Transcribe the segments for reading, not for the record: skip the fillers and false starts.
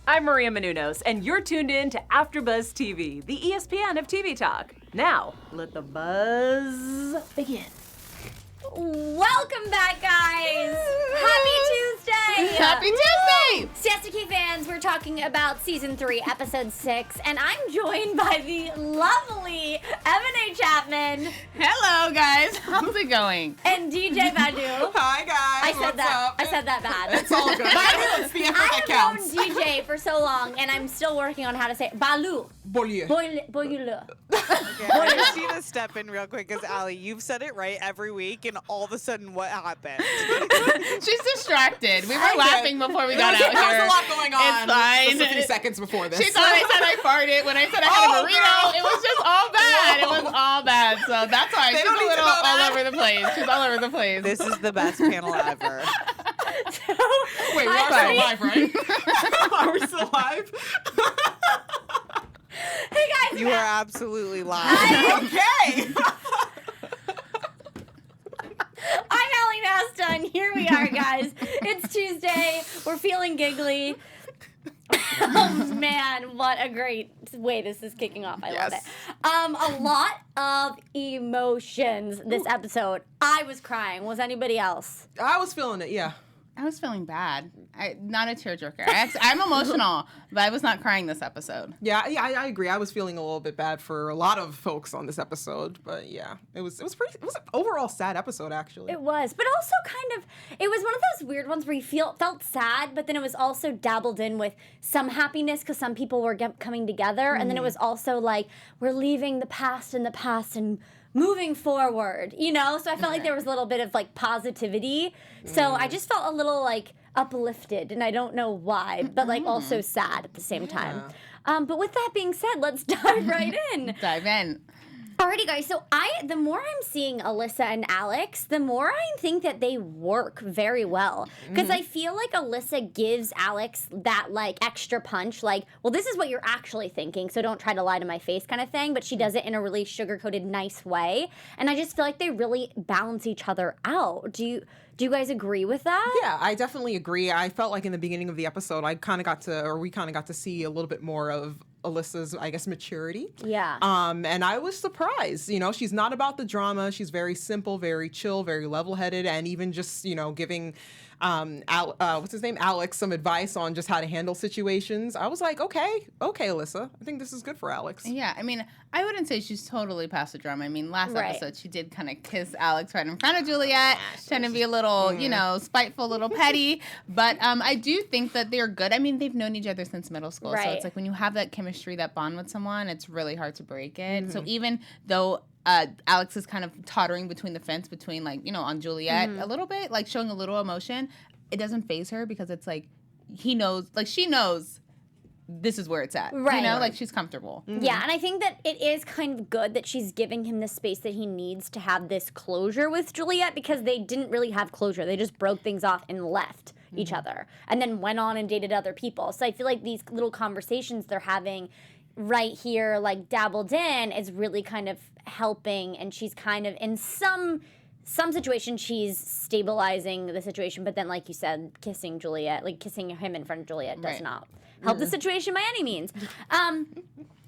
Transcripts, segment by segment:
I'm Maria Menounos, and you're tuned in to AfterBuzz TV, the ESPN of TV talk. Now, let the buzz begin. Welcome back, guys! Happy Tuesday! Happy Tuesday! Siesta Key fans, we're talking about Season 3, Episode 6, and I'm joined by the lovely Ebone Chatman. Hello, guys. How's it going? And DJ Badu. Hi, guys. I said that bad. It's all good. It's the effort that I have counts. known DJ for so long, and I'm still working on how to say it. Balu. Beaulieu. Beaulieu. Okay, I just need to step in real quick because Allie, you've said it right every week, and all of a sudden, what happened? She's distracted. We were laughing before we got out here. There was a lot going on. It's fine. Just a few seconds before this. She thought I said I farted. When I said I had a burrito, it was just all bad. It was all bad. So that's why she's a little all over the place. She's all over the place. This is the best panel ever. Wait, we are still live, right? Are we still live? Hey, guys. You are absolutely live. Okay. I'm Allie Nasta, and here we are, guys. It's Tuesday. We're feeling giggly. Oh, man, what a great way this is kicking off. I love it. A lot of emotions this episode. I was crying. Was anybody else? I was feeling it, yeah. I was feeling bad. Not a tearjerker. I'm emotional, but I was not crying this episode. Yeah, I agree. I was feeling a little bit bad for a lot of folks on this episode, but yeah, it was an overall sad episode, actually. It was, but also it was one of those weird ones where you felt sad, but then it was also dabbled in with some happiness because some people were coming together, and then it was also like, we're leaving the past in the past and moving forward, you know? So I felt like there was a little bit of like positivity. So I just felt a little like uplifted, and I don't know why, but like also sad at the same time. But with that being said, let's dive right in. Dive in. Alrighty, guys. So the more I'm seeing Alyssa and Alex, the more I think that they work very well. Because I feel like Alyssa gives Alex that like extra punch, like, well, this is what you're actually thinking, so don't try to lie to my face kind of thing. But she does it in a really sugar-coated, nice way. And I just feel like they really balance each other out. Do you guys agree with that? Yeah, I definitely agree. I felt like in the beginning of the episode, we kind of got to see a little bit more of Alyssa's, I guess, maturity. Yeah. And I was surprised. You know, she's not about the drama. She's very simple, very chill, very level-headed, and even just, you know, giving what's his name, Alex, some advice on just how to handle situations. I was like, okay, Alyssa. I think this is good for Alex. Yeah, I mean, I wouldn't say she's totally past the drama. I mean, last episode, she did kind of kiss Alex right in front of Juliette, trying to be a little, you know, spiteful, a little petty. But I do think that they're good. I mean, they've known each other since middle school. So it's like when you have that chemistry, that bond with someone, it's really hard to break it. So even though Alex is kind of tottering between the fence between, like, you know, on Juliette a little bit, like showing a little emotion, it doesn't faze her because it's like he knows, like she knows this is where it's at. Right. You know, like she's comfortable. Yeah, and I think that it is kind of good that she's giving him the space that he needs to have this closure with Juliette, because they didn't really have closure. They just broke things off and left each other and then went on and dated other people. So I feel like these little conversations they're having right here, like dabbled in, is really kind of helping, and she's kind of in some situation she's stabilizing the situation, but then, like you said, kissing Juliette, like kissing him in front of Juliette does not help the situation by any means.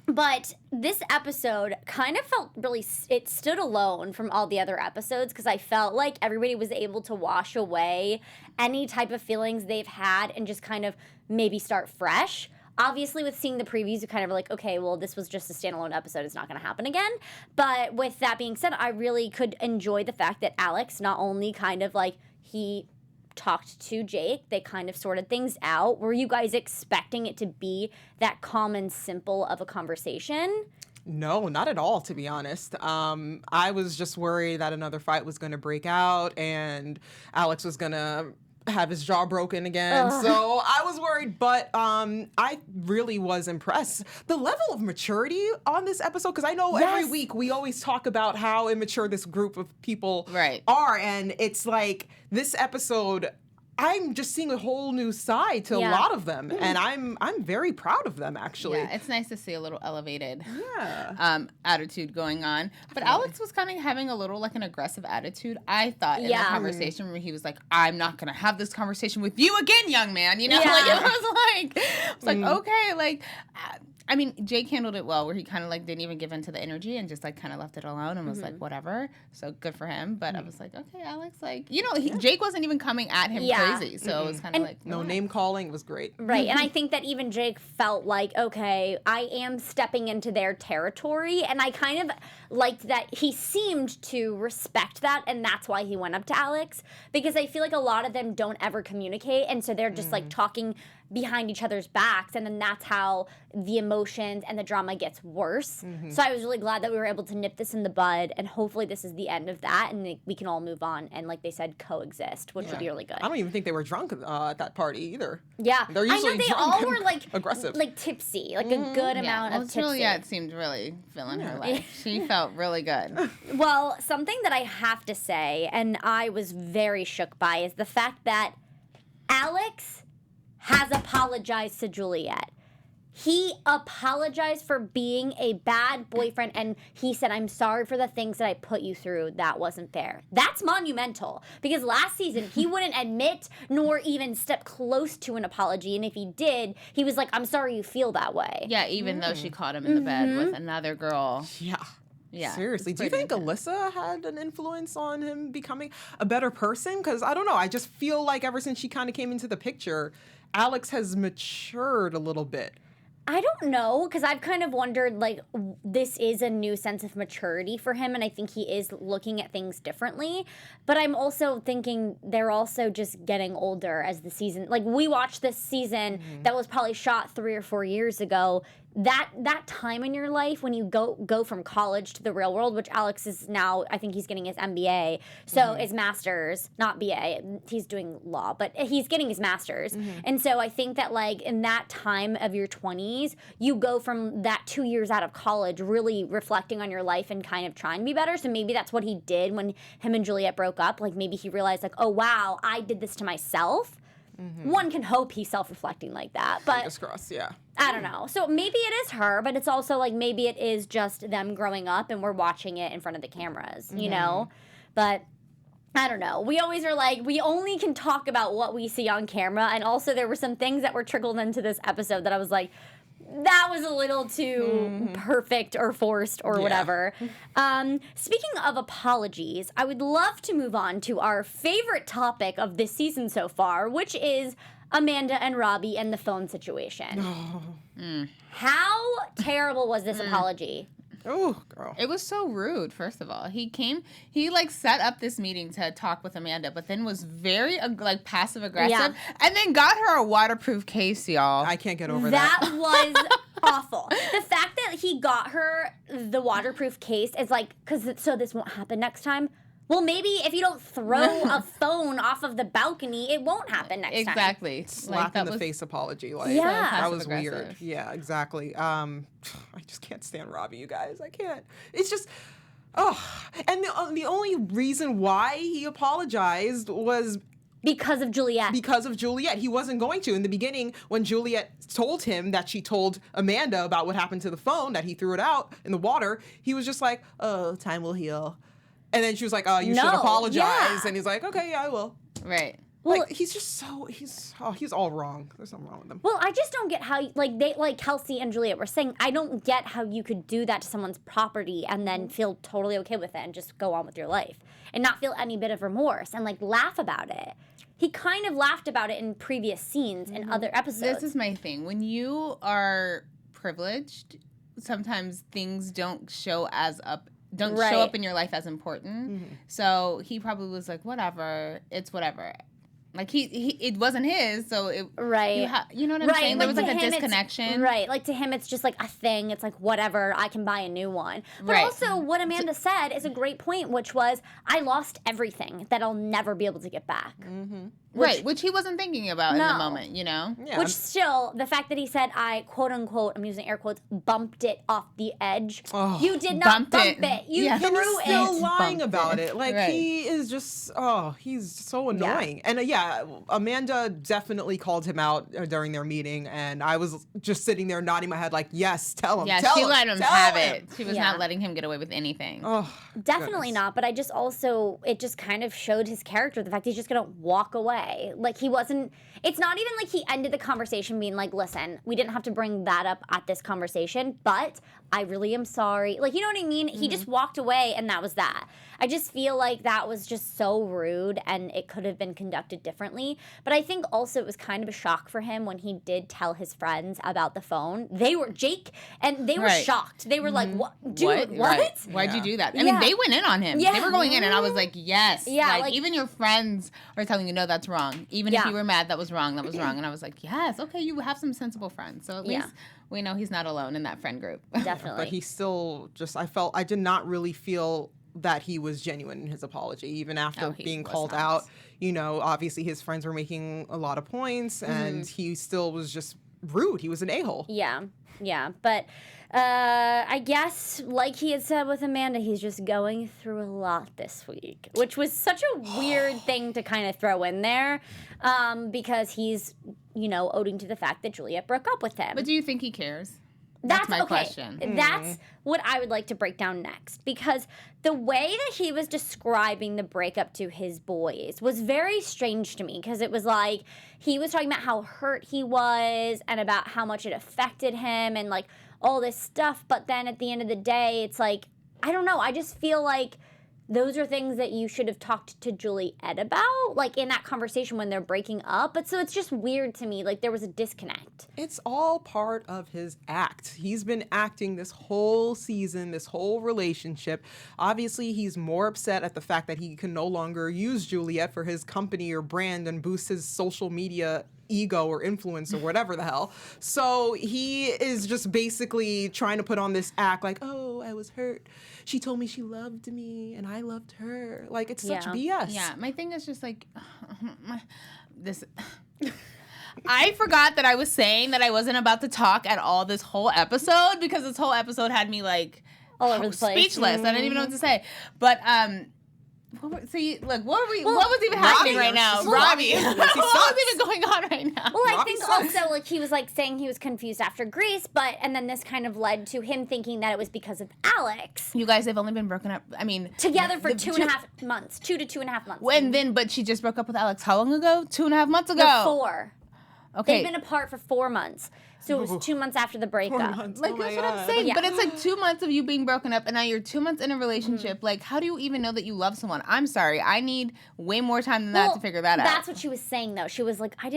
But this episode kind of felt really, it stood alone from all the other episodes, because I felt like everybody was able to wash away any type of feelings they've had and just kind of maybe start fresh. Obviously, with seeing the previews, you're kind of like, okay, well, this was just a standalone episode. It's not going to happen again. But with that being said, I really could enjoy the fact that Alex not only kind of like he talked to Jake, they kind of sorted things out. Were you guys expecting it to be that calm and simple of a conversation? No, not at all, to be honest. I was just worried that another fight was going to break out and Alex was going to have his jaw broken again. So I was worried, but I really was impressed. The level of maturity on this episode, because I know every week we always talk about how immature this group of people are, and it's like this episode, I'm just seeing a whole new side to a lot of them, and I'm very proud of them, actually. Yeah, it's nice to see a little elevated attitude going on. But Alex was kind of having a little like an aggressive attitude, I thought, in the conversation where he was like, I'm not going to have this conversation with you again, young man. You know, like it was like, okay, like... I mean, Jake handled it well, where he kind of like didn't even give in to the energy and just like kind of left it alone and was like, whatever. So good for him. But I was like, okay, Alex, like, you know, Jake wasn't even coming at him crazy. So it was kind of like, no name calling was great. Right. And I think that even Jake felt like, okay, I am stepping into their territory. And I kind of liked that he seemed to respect that. And that's why he went up to Alex. Because I feel like a lot of them don't ever communicate. And so they're just like talking behind each other's backs, and then that's how the emotions and the drama gets worse. So I was really glad that we were able to nip this in the bud, and hopefully this is the end of that, and we can all move on and, like they said, coexist, which would be really good. I don't even think they were drunk at that party either. Yeah, they're usually I know they drunk all were like aggressive, like tipsy, like a good amount of tipsy. Juliette seemed really feeling her life. She felt really good. Well, something that I have to say, and I was very shook by, is the fact that Alex has apologized to Juliette. He apologized for being a bad boyfriend, and he said, I'm sorry for the things that I put you through. That wasn't fair. That's monumental, because last season, he wouldn't admit nor even step close to an apology, and if he did, he was like, I'm sorry you feel that way. Yeah, even though she caught him in the bed with another girl. Yeah. Seriously, do you think Alyssa had an influence on him becoming a better person? Because I don't know, I just feel like ever since she kind of came into the picture, Alex has matured a little bit. I don't know, because I've kind of wondered, like, this is a new sense of maturity for him, and I think he is looking at things differently. But I'm also thinking they're also just getting older as the season. Like, we watched this season that was probably shot 3 or 4 years ago. That time in your life when you go from college to the real world, which Alex is now, I think he's getting his MBA, so his master's, not BA, he's doing law, but he's getting his master's. And so I think that, like, in that time of your 20s, you go from that 2 years out of college really reflecting on your life and kind of trying to be better. So maybe that's what he did when him and Juliette broke up. Like, maybe he realized, like, oh, wow, I did this to myself. One can hope he's self-reflecting like that, but fingers crossed, yeah. I don't know. So maybe it is her, but it's also like maybe it is just them growing up and we're watching it in front of the cameras, you know? But I don't know. We always are like, we only can talk about what we see on camera, and also there were some things that were trickled into this episode that I was like, that was a little too perfect or forced or whatever. Speaking of apologies, I would love to move on to our favorite topic of this season so far, which is Amanda and Robby and the phone situation. How terrible was this apology? Oh, girl. It was so rude, first of all. He like set up this meeting to talk with Amanda, but then was very like passive aggressive and then got her a waterproof case, y'all. I can't get over that. That was awful. The fact that he got her the waterproof case is like, so this won't happen next time. Well, maybe if you don't throw a phone off of the balcony, it won't happen next time. Exactly. Slap in the face apology. Like, Yeah. that was weird. Yeah, exactly. I just can't stand Robby, you guys. I can't. It's just, and the only reason why he apologized was because of Juliette. Because of Juliette. He wasn't going to. In the beginning, when Juliette told him that she told Amanda about what happened to the phone, that he threw it out in the water, he was just like, oh, time will heal. And then she was like, oh, you should apologize. Yeah. And he's like, okay, yeah, I will. Right. Well, like, he's just he's all wrong. There's something wrong with him. Well, I just don't get how, like Kelsey and Juliette were saying, I don't get how you could do that to someone's property and then feel totally okay with it and just go on with your life and not feel any bit of remorse and, like, laugh about it. He kind of laughed about it in previous scenes in other episodes. This is my thing. When you are privileged, sometimes things don't show show up in your life as important. So he probably was like, whatever, it's whatever. Like, he it wasn't his, so it... Right. You know what I'm saying? There was, like, a disconnection. Right. Like, to him, it's just, like, a thing. It's like, whatever, I can buy a new one. But also, what Amanda said is a great point, which was, I lost everything that I'll never be able to get back. Right, which he wasn't thinking about in the No. moment, you know? Yeah. Which still, the fact that he said, I quote unquote, I'm using air quotes, bumped it off the edge. Oh, You did not bumped bump it. it. You Yeah. threw And he's it. still lying Bumped about it. it. Like, Right. he is just, he's so annoying. And yeah, Amanda definitely called him out during their meeting. And I was just sitting there nodding my head like, yes, tell him. Yeah, tell she him, let him tell have him. it. She was Yeah. not letting him get away with anything. Oh, Definitely goodness. not, but I just also, it just kind of showed his character, the fact he's just gonna walk away. Like, he wasn't, it's not even like he ended the conversation being like, listen, we didn't have to bring that up at this conversation, but I really am sorry. Like, you know what I mean? He just walked away and that was that. I just feel like that was just so rude and it could have been conducted differently. But I think also it was kind of a shock for him when he did tell his friends about the phone. They were, Jake, and they were Right. shocked. They were like, what? Dude, what? Right. Why'd you Yeah. do that? I Yeah. mean, they went in on him. Yeah. They were going in, and I was like, yes. Yeah, like- even your friends are telling you, no, that's wrong. Even if Yeah. you were mad, that was wrong. That was wrong. And I was like, yes, okay, you have some sensible friends. So at Yeah. least we know he's not alone in that friend group. Definitely. But he still just, I did not really feel that he was genuine in his apology, even after Oh, he being was called not. out. You know, obviously his friends were making a lot of points and he still was just rude. He was an a-hole. Yeah, yeah. But I guess, like he had said with Amanda, he's just going through a lot this week, which was such a weird thing to kind of throw in there because he's, you know, owing to the fact that Juliette broke up with him. But do you think he cares? That's my okay. question. That's what I would like to break down next, because the way that he was describing the breakup to his boys was very strange to me, because it was like he was talking about how hurt he was and about how much it affected him and like all this stuff, but then at the end of the day, it's like, I don't know, I just feel like those are things that you should have talked to Juliette about, like in that conversation when they're breaking up. But so it's just weird to me, like there was a disconnect. It's all part of his act. He's been acting this whole season, this whole relationship. Obviously, he's more upset at the fact that he can no longer use Juliette for his company or brand and boost his social media ego or influence or whatever the hell. So he is just basically trying to put on this act like, oh, I was hurt. She told me she loved me and I loved her. Like, it's such Yeah. BS. Yeah, my thing is just like this. I forgot that I was saying that I wasn't about to talk at all this whole episode, because this whole episode had me like All over the place. speechless. I didn't even know what to say. But what was even happening right now? Robbie. What was even going on right now? Well, I Robbie think sucks. also, like, he was, like, saying he was confused after Greece, and then this kind of led to him thinking that it was because of Alex. You guys, they've only been broken up. I mean, Together for the 2.5 months. 2 to 2.5 months. but she just broke up with Alex how long ago? 2.5 months ago. No, 4. Okay. They've been apart for 4 months. So it was 2 months after the breakup. Like, that's what I'm saying. Yeah. But it's like 2 months of you being broken up, and now you're 2 months in a relationship. Like, how do you even know that you love someone? I'm sorry. I need way more time than that to figure that out. That's what she was saying, though. She was like, I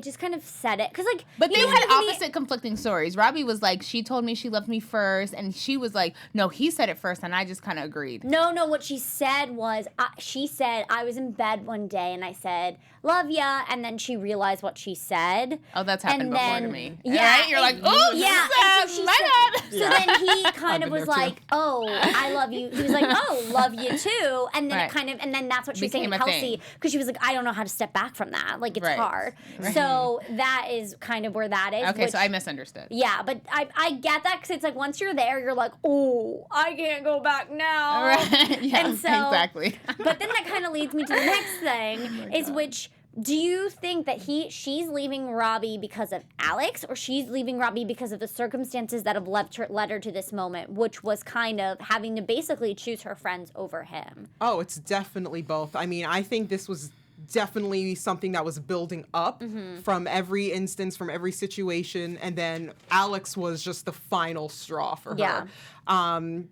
just kind of said it. Because, like, But you they know had what I mean? opposite conflicting stories. Robbie was like, she told me she loved me first, and she was like, no, he said it first, and I just kind of agreed. No, what she said was, she said, I was in bed one day, and I said, love ya, and then she realized what she said. Oh, that's happened And before then- to me. yeah, Right? You're like, and- oh, yeah, and so she my said- bad. So then he kind I've of been was there too. like, "Oh, I love you." He was like, "Oh, love you too." And then Right. and then that's what she was saying to Became a Kelsey, thing. because she was like, "I don't know how to step back from that. Like it's Right. hard." Right. So that is kind of where that is. Okay, which- so I misunderstood. yeah, but I get that, because it's like once you're there, you're like, "Oh, I can't go back now." Right. Yeah, And so- exactly. But then that kind of leads me to the next thing, is which. Do you think that she's leaving Robbie because of Alex, or she's leaving Robbie because of the circumstances that have led her to this moment, which was kind of having to basically choose her friends over him? Oh, it's definitely both. I mean, I think this was definitely something that was building up from every instance, from every situation, and then Alex was just the final straw for her. Yeah.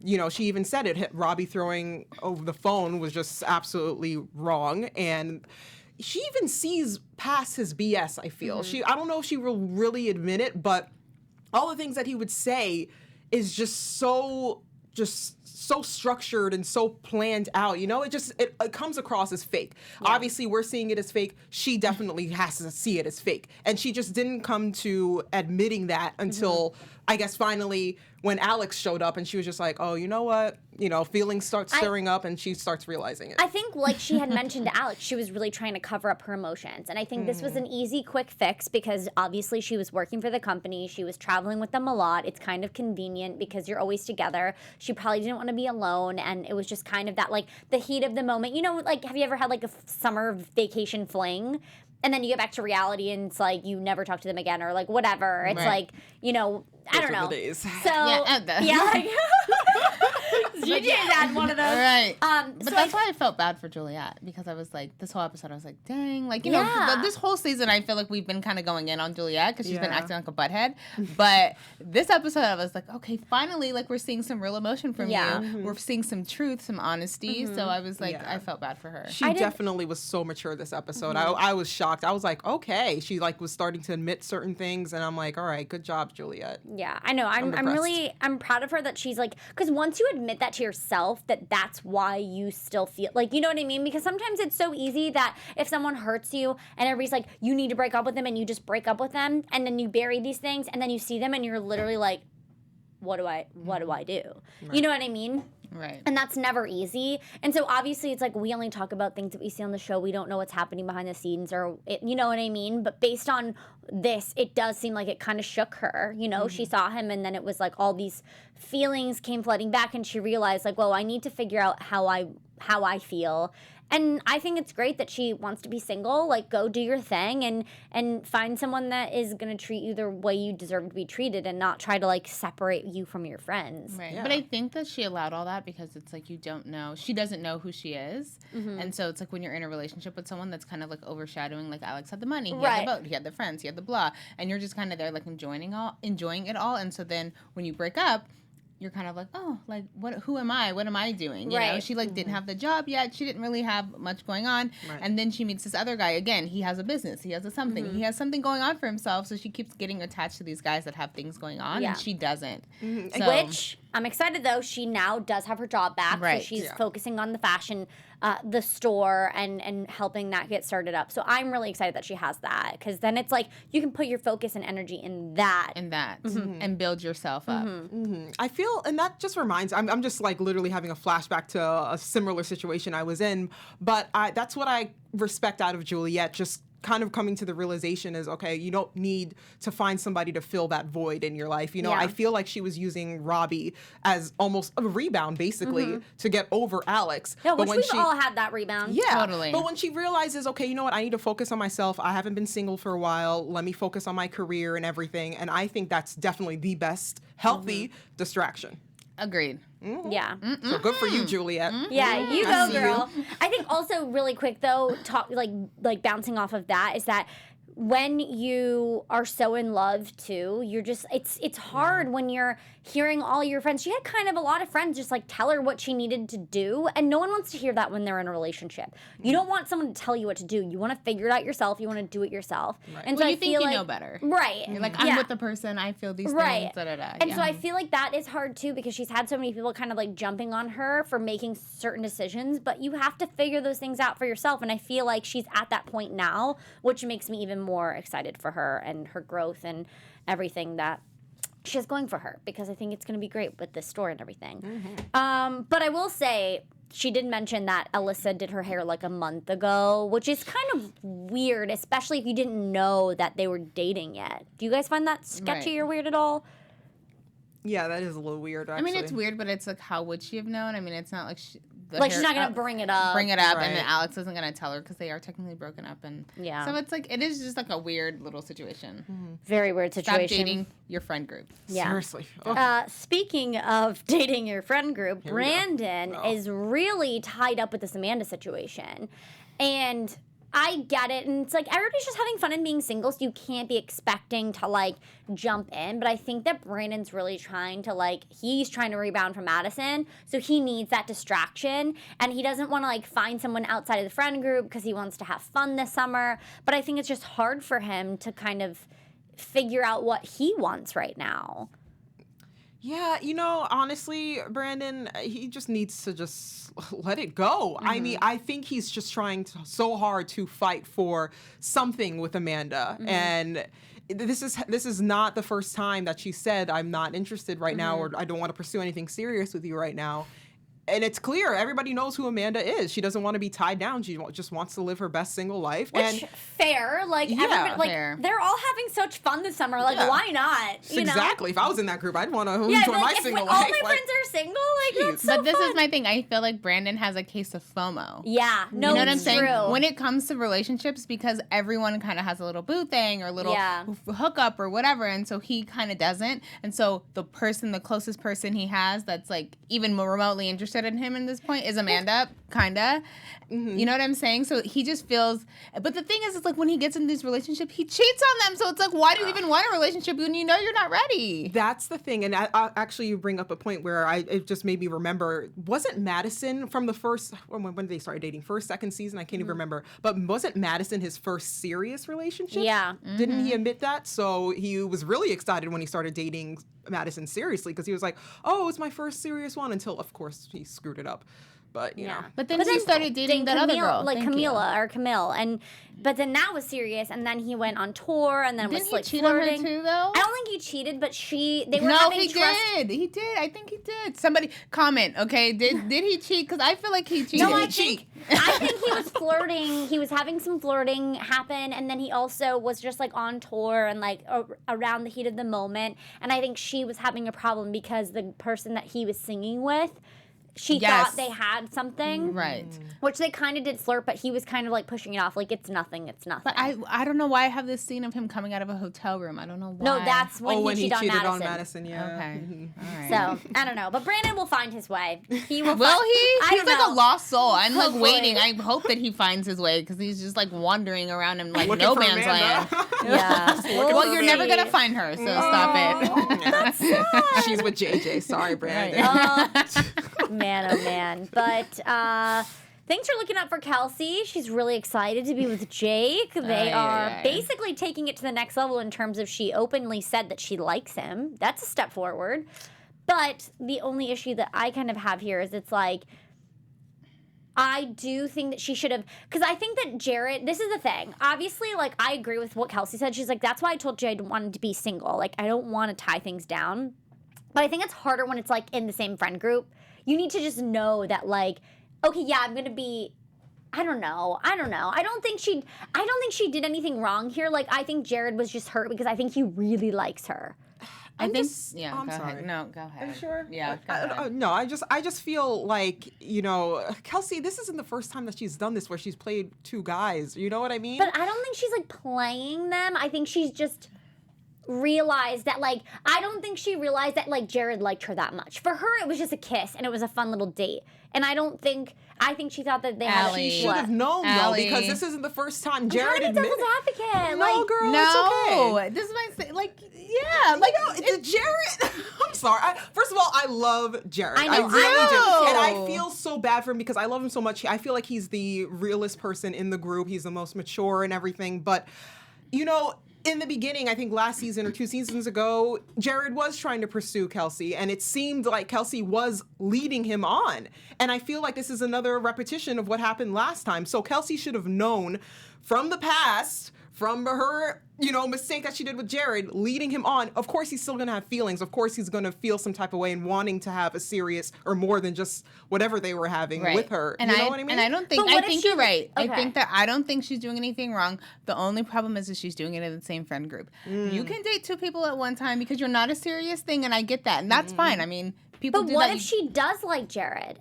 You know, she even said it. Robbie throwing over the phone was just absolutely wrong, and she even sees past his BS, I feel. I don't know if she will really admit it, but all the things that he would say is just so structured and so planned out. You know, it comes across as fake. Yeah. Obviously, we're seeing it as fake. She definitely has to see it as fake. And she just didn't come to admitting that until, I guess, finally when Alex showed up and she was just like, oh, you know what? You know, feelings start stirring up and she starts realizing it. I think, like she had mentioned to Alex, she was really trying to cover up her emotions. And I think this was an easy, quick fix because obviously she was working for the company. She was traveling with them a lot. It's kind of convenient because you're always together. She probably didn't want to be alone. And it was just kind of that, like, the heat of the moment. You know, like, have you ever had, like, a summer vacation fling? And then you get back to reality and it's like you never talk to them again or, like, whatever. It's like, you know, I don't know. The days. So, like, Gigi had one of those. Right. But so that's why I felt bad for Juliette because I was like, this whole episode, I was like, dang. Like, you know, this whole season, I feel like we've been kind of going in on Juliette because she's been acting like a butthead. But this episode, I was like, okay, finally, like, we're seeing some real emotion from you. We're seeing some truth, some honesty. So I was like, I felt bad for her. She definitely was so mature this episode. I was shocked. I was like, okay. She, like, was starting to admit certain things. And I'm like, all right, good job, Juliette. Yeah, I know. I'm proud of her that she's like, because once you admit that to yourself, that's why you still feel like, you know what I mean? Because sometimes it's so easy that if someone hurts you and everybody's like, you need to break up with them and you just break up with them and then you bury these things and then you see them and you're literally like, what do I do? Right. You know what I mean? Right. And that's never easy. And so obviously it's like we only talk about things that we see on the show. We don't know what's happening behind the scenes you know what I mean? But based on this, it does seem like it kind of shook her. You know, she saw him and then it was like all these feelings came flooding back and she realized like, whoa, I need to figure out how I feel. And I think it's great that she wants to be single. Like, go do your thing and find someone that is going to treat you the way you deserve to be treated and not try to, like, separate you from your friends. Right. Yeah. But I think that she allowed all that because it's like you don't know. She doesn't know who she is. And so it's like when you're in a relationship with someone that's kind of, like, overshadowing. Like, Alex had the money. He had the boat. He had the friends. He had the blah. And you're just kind of there, like, enjoying it all. And so then when you break up, you're kind of like, oh, like, who am I? What am I doing? You know, she, like, didn't have the job yet. She didn't really have much going on. Right. And then she meets this other guy. Again, he has a business. He has a something. He has something going on for himself. So she keeps getting attached to these guys that have things going on. And she doesn't. So, which, I'm excited, though, she now does have her job back. Right. So she's focusing on the fashion, the store, and helping that get started up. So I'm really excited that she has that. Because then it's like, you can put your focus and energy in that. And build yourself up. I feel, and that just reminds, I'm just like literally having a flashback to a similar situation I was in, but that's what I respect out of Juliette, just kind of coming to the realization is, okay, you don't need to find somebody to fill that void in your life. You know, I feel like she was using Robby as almost a rebound, basically, to get over Alex. Yeah, which we've all had that rebound. Yeah, totally. But when she realizes, okay, you know what, I need to focus on myself. I haven't been single for a while. Let me focus on my career and everything. And I think that's definitely the best healthy distraction. Agreed. Yeah. So good for you, Juliette. Yeah, you go, girl. I think also really quick though, like bouncing off of that is that when you are so in love too, you're just it's hard when you're hearing all your friends. She had kind of a lot of friends just like tell her what she needed to do, and no one wants to hear that when they're in a relationship. You don't want someone to tell you what to do. You want to figure it out yourself. You want to do it yourself. Right. And well, so you I think feel you like, know better. Right. You're like, I'm with the person. I feel these things. Da, da, da. And so I feel like that is hard too because she's had so many people kind of like jumping on her for making certain decisions, but you have to figure those things out for yourself. And I feel like she's at that point now, which makes me even more excited for her and her growth and everything that she has going for her, because I think it's going to be great with this store and everything. But I will say, she did mention that Alyssa did her hair like a month ago, which is kind of weird, especially if you didn't know that they were dating yet. Do you guys find that sketchy or weird at all? Yeah, that is a little weird, actually. I mean, it's weird, but it's like, how would she have known? I mean, it's not like she's not going to bring it up. And then Alex isn't going to tell her because they are technically broken up. And so it's like, it is just like a weird little situation. Very weird situation. Stop dating your friend group. Yeah. Seriously. Speaking of dating your friend group, Brandon is really tied up with this Amanda situation. And I get it, and it's like everybody's just having fun and being single, so you can't be expecting to like jump in. But I think that Brandon's really trying to he's trying to rebound from Madison, so he needs that distraction, and he doesn't want to like find someone outside of the friend group because he wants to have fun this summer. But I think it's just hard for him to kind of figure out what he wants right now. Yeah, you know, honestly, Brandon, he just needs to just let it go. I mean, I think he's just trying so hard to fight for something with Amanda. And this is not the first time that she said, I'm not interested right now, or I don't want to pursue anything serious with you right now. And it's clear. Everybody knows who Amanda is. She doesn't want to be tied down. She just wants to live her best single life. Which, fair. Like, everybody, fair. They're all having such fun this summer. Like, why not? You exactly. know? If I was in that group, I'd want to enjoy my single life. All my friends are single. Like, that's so But this fun. is my thing. I feel like Brandon has a case of FOMO. Yeah. No, You know what I'm it's saying? true. When it comes to relationships, because everyone kind of has a little boo thing or a little hookup or whatever, and so he kind of doesn't. And so the closest person he has that's like even more remotely interested in him in this point is Amanda, kinda. You know what I'm saying? So he just feels. But the thing is, it's like when he gets in this relationship, he cheats on them. So it's like, why do you even want a relationship when you know you're not ready? That's the thing. And actually, you bring up a point where it just made me remember. Wasn't Madison from the first? When did they start dating? First, second season? I can't even remember. But wasn't Madison his first serious relationship? Yeah. Didn't he admit that? So he was really excited when he started dating Madison seriously, because he was like, "Oh, it's my first serious one." Until, of course, he screwed it up. But you know. But then he started dating that other girl, like Camille, but then that was serious, and then he went on tour, and then Didn't was he like cheat flirting. on her too, though? I don't think he cheated, but they were No, having he trust. did. He did. I think he did. Somebody comment, okay? Did he cheat? Because I feel like he cheated. No, I think he was flirting. He was having some flirting happen, and then he also was just like on tour and like around the heat of the moment. And I think she was having a problem because the person that he was singing with, she thought they had something. Right. Which they kind of did flirt, but he was kind of like pushing it off like it's nothing. But I don't know why I have this scene of him coming out of a hotel room. I don't know why. No, that's when he cheated on Madison. Yeah. Okay. All right. So, I don't know. But Brandon will find his way. He will Will he? He's like know. a lost soul. I'm like Hopefully. waiting. I hope that he finds his way because he's just like wandering around in like Looking no for man's Amanda. land. Yeah. Well, you're never going to find her, so stop it. She's with JJ. Sorry, Brandon. Man, oh man. But things are looking up for Kelsey. She's really excited to be with Jake. They are basically taking it to the next level in terms of she openly said that she likes him. That's a step forward. But the only issue that I kind of have here is it's like, I do think that she should have, because I think that Jared, this is the thing. Obviously, like, I agree with what Kelsey said. She's like, that's why I told Jared I wanted to be single. Like, I don't want to tie things down. But I think it's harder when it's, like, in the same friend group. You need to just know that, like, okay, yeah, I'm going to be, I don't know. I don't think she did anything wrong here. Like, I think Jared was just hurt because I think he really likes her. I'm go sorry. ahead. No, go ahead. Are you sure? Yeah, go ahead. No, I just feel like, you know, Kelsey, this isn't the first time that she's done this where she's played two guys. You know what I mean? But I don't think she's, like, playing them. I think she's just realized that, like, I don't think she realized that, like, Jared liked her that much. For her, it was just a kiss, and it was a fun little date. And I think she thought that they had Allie. a She should have known, though, because this isn't the first time Jared I'm trying to be admitted. devil's advocate. No, Like, girl, No, it's okay. this is my thing. Like, yeah, like It's Jared. I'm sorry. First of all, I love Jared. I know, really I do. know. And I feel so bad for him because I love him so much. I feel like he's the realest person in the group. He's the most mature and everything. But, you know, in the beginning, I think last season or 2 seasons ago, Jared was trying to pursue Kelsey, and it seemed like Kelsey was leading him on. And I feel like this is another repetition of what happened last time. So Kelsey should have known from the past, from her, you know, mistake that she did with Jared, leading him on. Of course, he's still going to have feelings. Of course, he's going to feel some type of way and wanting to have a serious or more than just whatever they were having with her. And you know what I mean? And I don't think, But what I if think she- you're right. okay. I don't think she's doing anything wrong. The only problem is she's doing it in the same friend group. You can date 2 people at one time because you're not a serious thing, and I get that. And that's fine. I mean, people but do what that. if she does like Jared?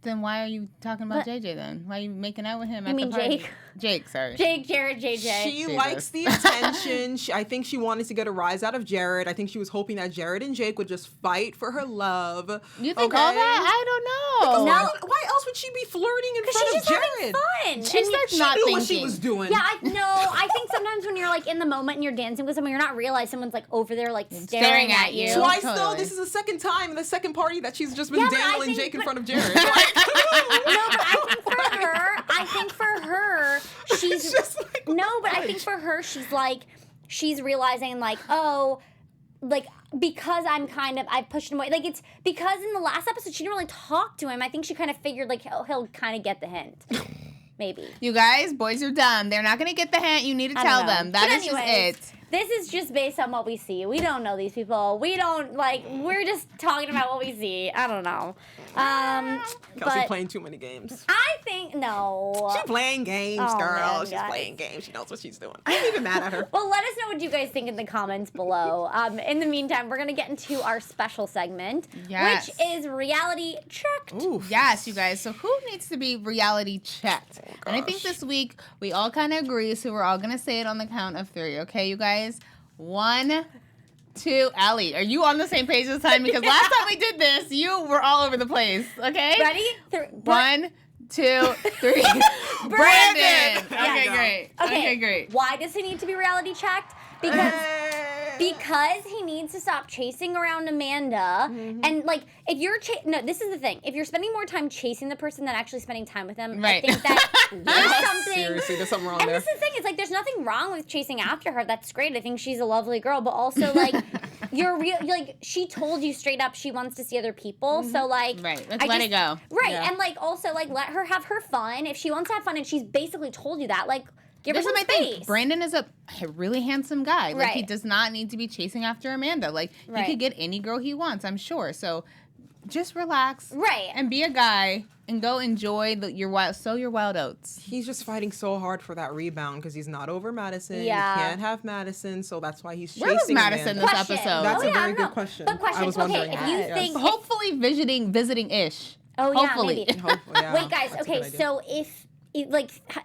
Then why are you talking about JJ then? Why are you making out with him You at mean the party? Jake? Jake, sorry. Jake, Jared, JJ. She Jesus. likes the attention. I think she wanted to get a rise out of Jared. I think she was hoping that Jared and Jake would just fight for her love. You think all that? I don't know. Why else would she be flirting in Because front she's of just having Jared? fun. She's And like she not knew thinking. what she was doing. Yeah, I think sometimes when you're like in the moment and you're dancing with someone, you're not realizing someone's like over there like staring at you. Twice. Twice though. Totally. This is the second time, the second party that she's just been Yeah, but I dangling think- Jake in but- front of Jared. No, but I think for her, she's just like, no, but I think for her, she's realizing like, oh, like because I've pushed him away. Like it's because in the last episode she didn't really talk to him. I think she kind of figured like he'll kind of get the hint. Maybe. You guys, boys are dumb. They're not going to get the hint. You need to I tell don't know. them. That But is just anyways, it. This is just based on what we see. We don't know these people. We don't, like, we're just talking about what we see. I don't know. Kelsey playing too many games. I think, no. She's playing games, Oh, girl. man, She's guys. playing games. She knows what she's doing. I ain't even mad at her. Well, let us know what you guys think in the comments below. In the meantime, we're going to get into our special segment, Yes. which is Reality Checked. Oof. Yes, you guys. So who needs to be reality checked? And I think this week we all kind of agree, so we're all going to say it on the count of 3. Okay, you guys? 1, 2. Allie, are you on the same page this time? Because last time we did this, you were all over the place. Okay? Ready? 1, 2, 3. Brandon! Okay, great. Okay, great. Why does he need to be reality checked? Because he needs to stop chasing around Amanda. And, like, if you're no, this is the thing. If you're spending more time chasing the person than actually spending time with them, Right. I think that there's something. Seriously, there's something wrong And there. this is the thing. It's like there's nothing wrong with chasing after her. That's great. I think she's a lovely girl. But also, like, she told you straight up she wants to see other people. So, like, Right, let's let it go. Right. Yeah. And, like, also, like, let her have her fun. If she wants to have fun and she's basically told you that, like, give her This is some my space. thing. Brandon is a really handsome guy. Like, he Right. does not need to be chasing after Amanda. Like, he Right. could get any girl he wants, I'm sure. So just relax. Right. And be a guy and go enjoy your wild oats. He's just fighting so hard for that rebound because he's not over Madison. Yeah. He can't have Madison, so that's why he's chasing Where was Madison Amanda. this Question. episode? That's Oh, a yeah, very no. good question. But question, I was okay, wondering if that. you Yes. think- Hopefully visiting-ish. Oh, yeah, Hopefully. maybe. Hopefully, yeah, Wait, guys. that's a Okay, good idea. so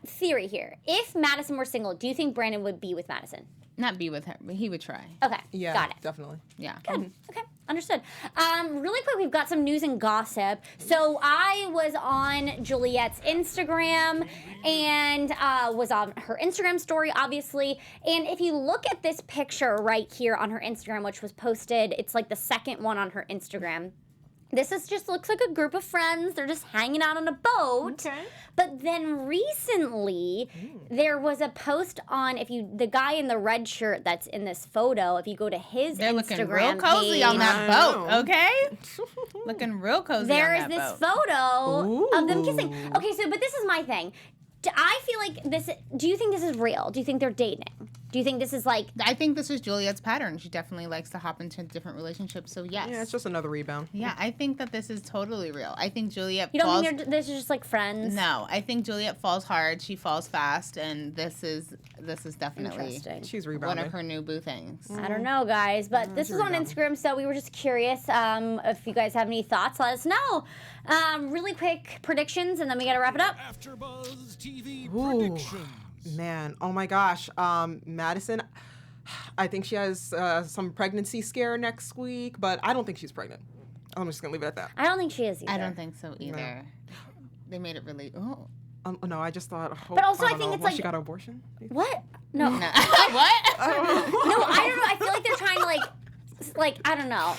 theory here. If Madison were single, do you think Brandon would be with Madison? Not be with her, but he would try. Okay. Yeah, Got it. definitely. Yeah. Good. Okay, understood. Really quick, we've got some news and gossip. So I was on Juliette's Instagram and was on her Instagram story, obviously. And if you look at this picture right here on her Instagram, which was posted, it's like the second one on her Instagram. This just looks like a group of friends. They're just hanging out on a boat. Okay. But then recently, there was a post on the guy in the red shirt that's in this photo. If you go to his They're Instagram looking real cozy on page, that I boat, know. okay? Looking real cozy there on is that this boat. photo of them kissing. Ooh. Okay, so but this is my thing. I feel like this. Do you think this is real? Do you think they're dating? Do you think this is like? I think this is Juliette's pattern. She definitely likes to hop into different relationships. So yes. Yeah, it's just another rebound. Yeah, I think that this is totally real. I think Juliette You don't falls. think this is just like friends? No, I think Juliette falls hard. She falls fast, and this is definitely Interesting. She's one rebounding. of her new boo things. I don't know, guys, but this was on rebounding. Instagram, so we were just curious. If you guys have any thoughts, let us know. Really quick predictions, and then we got to wrap it up. AfterBuzz TV Ooh, predictions. man, oh my gosh, Madison. I think she has some pregnancy scare next week, but I don't think she's pregnant. I'm just gonna leave it at that. I don't think she is either. I don't think so either. They made it really. Oh. No, I just thought. But also, I don't think know, it's what, like- she got an abortion. What? No. No. What? No, I don't know. I feel like they're trying to like I don't know.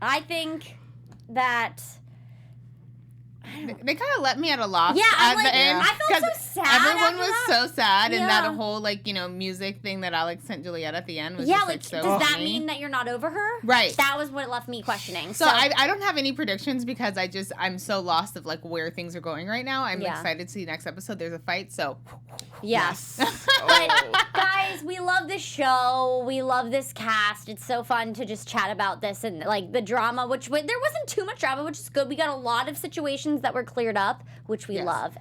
I think that. They kind of let me at a loss Yeah, at I'm like, the end. I felt 'cause so sad Everyone after was that. so sad, and that Yeah. whole music thing that Alex sent Juliette at the end was Yeah, just like so does that funny. mean that you're not over her? Right. That was what left me questioning. So I don't have any predictions because I'm so lost of where things are going right now. I'm Yeah. excited to see next episode. There's a fight, so yes. Oh. But guys, we love this show. We love this cast. It's so fun to just chat about this and like the drama, there wasn't too much drama, which is good. We got a lot of situations that were cleared up, which we Yes. love.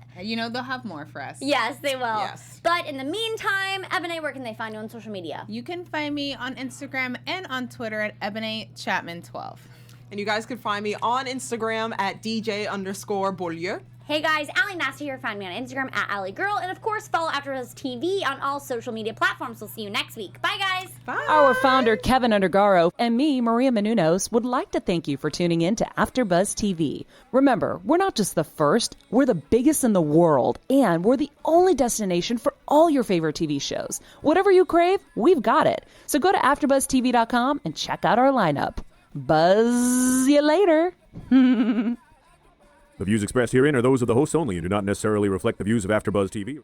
they'll have more for us. Yes, they will. Yes. But in the meantime, Ebone, where can they find you on social media? You can find me on Instagram and on Twitter at Ebone Chatman 12. And you guys can find me on Instagram at DJ_Beaulieu. Hey guys, Nasta here. Find me on Instagram at AllieGirl. And of course, follow AfterBuzz TV on all social media platforms. We'll see you next week. Bye, guys. Bye. Our founder, Keven Undergaro, and me, Maria Menounos, would like to thank you for tuning in to AfterBuzz TV. Remember, we're not just the first, we're the biggest in the world, and we're the only destination for all your favorite TV shows. Whatever you crave, we've got it. So go to AfterBuzzTV.com and check out our lineup. Buzz you later. The views expressed herein are those of the hosts only and do not necessarily reflect the views of AfterBuzz TV.